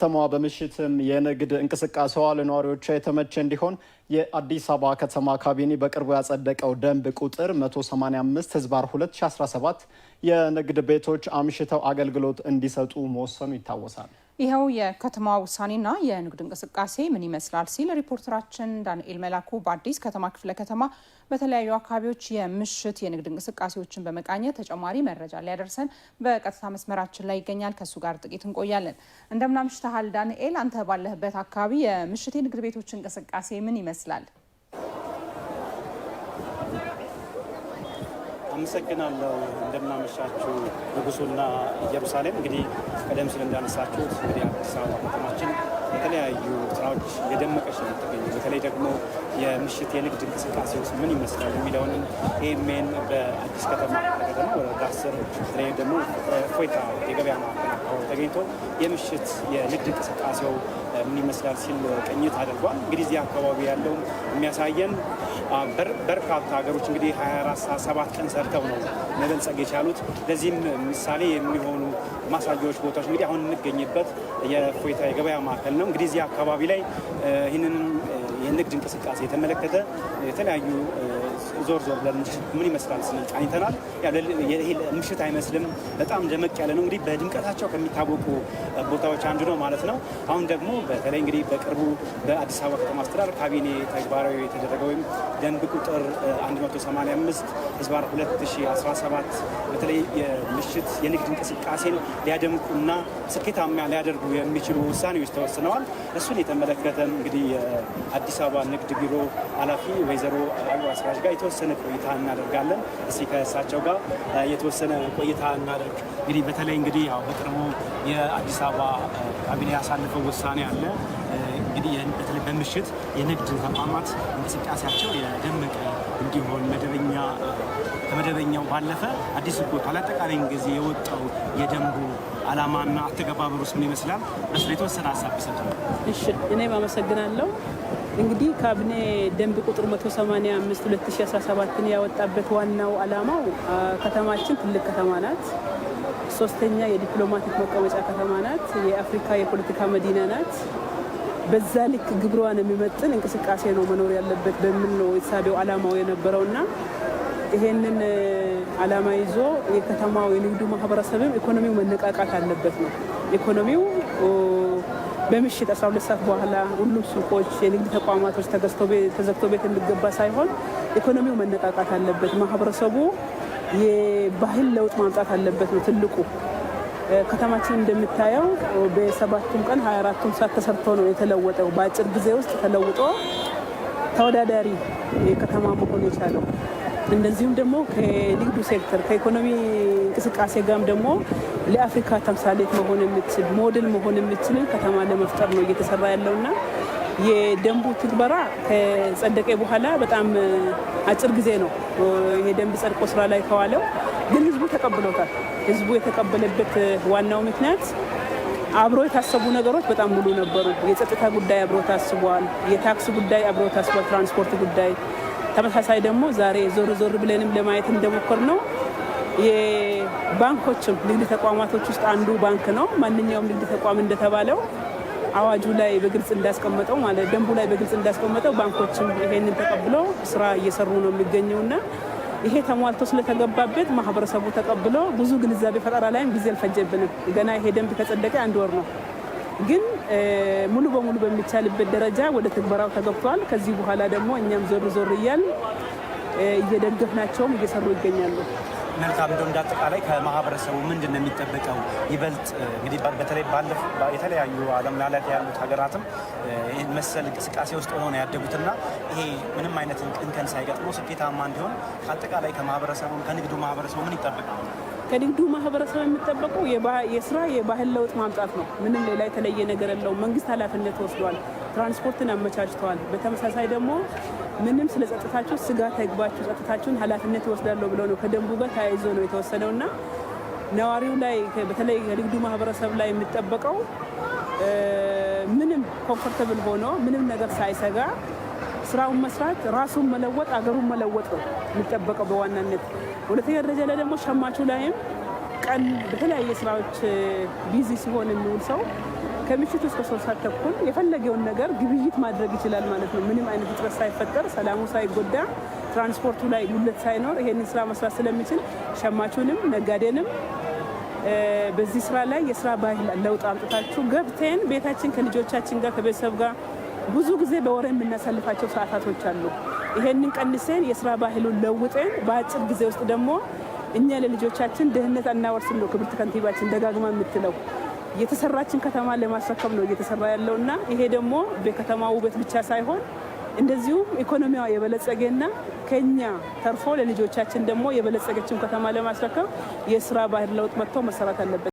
ከተማዋ በምሽትም የንግድ እንቅስቃሴዋ ለነዋሪዎቿ የተመቸ እንዲሆን የአዲስ አበባ ከተማ ካቢኔ በቅርቡ ያጸደቀው ደንብ ቁጥር 185/2017 የንግድ ቤቶች አምሽተው አገልግሎት እንዲሰጡ መወሰኑ ይታወሳል። ይኸው የከተማ ውሳኔና የንግድ እንቅስቃሴ ምን ይመስላል ሲል ሪፖርተራችን ዳንኤል መላኩ በአዲስ ከተማ ክፍለ ከተማ በተለያዩ አካባቢዎች የምሽት የንግድ እንቅስቃሴዎችን በመቃኘት ተጨማሪ መረጃ ሊያደርሰን በቀጥታ መስመራችን ላይ ይገኛል። ከሱ ጋር ጥቂት እንቆያለን። እንደምን አምሽተሃል ዳንኤል? አንተ ባለህበት አካባቢ የምሽት የንግድ ቤቶች እንቅስቃሴ ምን ይመስላል? አመሰግናለሁ። እንደምናመሻችሁ ንጉሱና ኢየሩሳሌም። እንግዲህ ቀደም ሲል እንዳነሳችሁት እንግዲህ አዲስ አበባ ከተማችን የተለያዩ ስራዎች የደመቀች ነው የምትገኘው። በተለይ ደግሞ የምሽት የንግድ እንቅስቃሴ ውስጥ ምን ይመስላል የሚለውን ኤሜን በአዲስ ከተማ ወረዳ 10 በተለይ ደግሞ ፎይታ የገበያ ማዕከል አካባቢ ተገኝቶ የምሽት የንግድ እንቅስቃሴው ምን ይመስላል ሲል ቅኝት አድርጓል። እንግዲህ እዚህ አካባቢ ያለው የሚያሳየን በርካታ ሀገሮች እንግዲህ 24/7 ቀን ሰርተው ነው መበልጸግ የቻሉት። ለዚህም ምሳሌ የሚሆኑ ማሳያዎች ቦታዎች እንግዲህ አሁን እንገኝበት የፎይታ የገበያ ማዕከል ነው። እንግዲህ እዚህ አካባቢ ላይ ይህንን የንግድ እንቅስቃሴ የተመለከተ የተለያዩ ዞር ብለን ምን ይመስላል ስንል ቃኝተናል። ይሄ ምሽት አይመስልም፣ በጣም ደመቅ ያለ ነው። እንግዲህ በድምቀታቸው ከሚታወቁ ቦታዎች አንዱ ነው ማለት ነው። አሁን ደግሞ በተለይ እንግዲህ በቅርቡ በአዲስ አበባ ከተማ አስተዳደር ካቢኔ ተግባራዊ የተደረገ ወይም ደንብ ቁጥር 185/2017 በተለይ የምሽት የንግድ እንቅስቃሴን ሊያደምቁና ስኬታማ ሊያደርጉ የሚችሉ ውሳኔዎች ተወስነዋል። እሱን የተመለከተ እንግዲህ የአዲስ አበባ ንግድ ቢሮ ኃላፊ ወይዘሮ አበባ አስራጅ ጋር የተወሰነ ቆይታ እናደርጋለን። እስኪ ከእሳቸው ጋር የተወሰነ ቆይታ እናደርግ። እንግዲህ በተለይ እንግዲህ ያው በቅርቡ የአዲስ አበባ ካቢኔ ያሳለፈው ውሳኔ አለ። እንግዲህ በተለይ በምሽት የንግድ ተቋማት እንቅስቃሴያቸው የደመቀ እንዲሆን ከመደበኛው ባለፈ አዲስ ወጥቷል። አጠቃላይ ጊዜ የወጣው የደንቡ ዓላማና አተገባበሩስ ምን ይመስላል? በሱ የተወሰነ ሀሳብ ቢሰጡ። እሺ፣ እኔም አመሰግናለሁ። እንግዲህ ካቢኔ ደንብ ቁጥር 185/2017 ያወጣበት ዋናው ዓላማው ከተማችን ትልቅ ከተማ ናት። ሶስተኛ የዲፕሎማቲክ መቀመጫ ከተማ ናት። የአፍሪካ የፖለቲካ መዲና ናት። በዛ ልክ ግብሯን የሚመጥን እንቅስቃሴ ነው መኖር ያለበት በሚል ነው የሳቢው ዓላማው የነበረውና ይሄንን ዓላማ ይዞ የከተማው የንግዱ ማህበረሰብም ኢኮኖሚው መነቃቃት አለበት ነው። ኢኮኖሚው በምሽት 12 ሰዓት በኋላ ሁሉም ሱቆች፣ የንግድ ተቋማቶች ተዘግቶ ቤት እንዲገባ ሳይሆን ኢኮኖሚው መነቃቃት አለበት። ማህበረሰቡ የባህል ለውጥ ማምጣት አለበት ነው ትልቁ። ከተማችን እንደምታየው በ7ቱም ቀን 24ቱም ሰዓት ተሰርቶ ነው የተለወጠው። በአጭር ጊዜ ውስጥ ተለውጦ ተወዳዳሪ ከተማ መሆን የቻለው። እንደዚሁም ደግሞ ከንግዱ ሴክተር ከኢኮኖሚ እንቅስቃሴ ጋርም ደግሞ ለአፍሪካ ተምሳሌት መሆን የምትችል ሞዴል መሆን የምትችል ከተማ ለመፍጠር ነው እየተሰራ ያለውና የደንቡ ትግበራ ከጸደቀ በኋላ በጣም አጭር ጊዜ ነው ይሄ ደንብ ጸድቆ ስራ ላይ ከዋለው፣ ግን ህዝቡ ተቀብሎታል። ህዝቡ የተቀበለበት ዋናው ምክንያት አብሮ የታሰቡ ነገሮች በጣም ሙሉ ነበሩ። የጸጥታ ጉዳይ አብሮ ታስቧል። የታክስ ጉዳይ አብሮ ታስቧል። ትራንስፖርት ጉዳይ ተመሳሳይ ደግሞ ዛሬ ዞር ብለንም ለማየት እንደሞከር ነው የባንኮችም ንግድ ተቋማቶች ውስጥ አንዱ ባንክ ነው። ማንኛውም ንግድ ተቋም እንደተባለው አዋጁ ላይ በግልጽ እንዳስቀመጠው ማለት ደንቡ ላይ በግልጽ እንዳስቀመጠው ባንኮችም ይሄንን ተቀብለው ስራ እየሰሩ ነው የሚገኘውና ይሄ ተሟልቶ ስለተገባበት ማህበረሰቡ ተቀብሎ ብዙ ግንዛቤ ፈጠራ ላይም ጊዜ አልፈጀብንም። ገና ይሄ ደንብ ከጸደቀ 1 ወር ነው፣ ግን ሙሉ በሙሉ በሚቻልበት ደረጃ ወደ ትግበራው ተገብቷል። ከዚህ በኋላ ደግሞ እኛም ዞር እያል እየደገፍናቸውም እየሰሩ ይገኛሉ። መልካም። እንደው እንዳጠቃላይ ከማህበረሰቡ ምንድን ነው የሚጠበቀው? ይበልጥ እንግዲህ በተለይ የተለያዩ ዓለም ላይ ያሉት ሀገራትም መሰል እንቅስቃሴ ውስጥ ሆነው ነው ያደጉትና ይሄ ምንም አይነት እንከን ሳይገጥመው ስኬታማ እንዲሆን አጠቃላይ ከማህበረሰቡ ከንግዱ ማህበረሰቡ ምን ይጠበቃል? ከንግዱ ማህበረሰብ የሚጠበቀው የስራ የባህል ለውጥ ማምጣት ነው። ምንም ሌላ የተለየ ነገር የለውም። መንግስት ኃላፊነት ወስዷል። ትራንስፖርትን አመቻችተዋል። በተመሳሳይ ደግሞ ምንም ስለ ጸጥታችሁ ስጋት አይግባችሁ፣ ጸጥታችሁን ኃላፊነት ይወስዳለሁ ብለው ነው ከደንቡ ጋር ተያይዞ ነው የተወሰነውና ነዋሪው ላይ በተለይ ከንግዱ ማህበረሰብ ላይ የሚጠበቀው ምንም ኮምፎርታብል ሆኖ ምንም ነገር ሳይሰጋ ስራውን መስራት፣ ራሱን መለወጥ፣ አገሩን መለወጥ ነው የሚጠበቀው በዋናነት። ሁለተኛ ደረጃ ላይ ደግሞ ሸማቹ ላይም ቀን በተለያየ ስራዎች ቢዚ ሲሆን የሚውል ሰው ከምሽቱ እስከ 3 ሰዓት ተኩል የፈለገውን ነገር ግብይት ማድረግ ይችላል ማለት ነው። ምንም አይነት እጥረት ሳይፈጠር፣ ሰላሙ ሳይጎዳ፣ ትራንስፖርቱ ላይ ጉድለት ሳይኖር ይሄንን ስራ መስራት ስለሚችል ሸማቹንም ነጋዴንም በዚህ ስራ ላይ የስራ ባህል ለውጥ አምጥታችሁ ገብተን ቤታችን ከልጆቻችን ጋር ከቤተሰብ ጋር ብዙ ጊዜ በወሬ የምናሳልፋቸው ሰዓታቶች አሉ። ይሄንን ቀንሰን የስራ ባህሉን ለውጠን በአጭር ጊዜ ውስጥ ደግሞ እኛ ለልጆቻችን ድህነት አናወርስም ነው ክብርት ከንቲባችን ደጋግማ የምትለው። የተሰራችን ከተማ ለማስረከብ ነው እየተሰራ ያለውና ይሄ ደግሞ በከተማ ውበት ብቻ ሳይሆን እንደዚሁም ኢኮኖሚዋ የበለጸገና ከኛ ተርፎ ለልጆቻችን ደግሞ የበለጸገችን ከተማ ለማስረከብ የስራ ባህል ለውጥ መጥቶ መሰራት አለበት።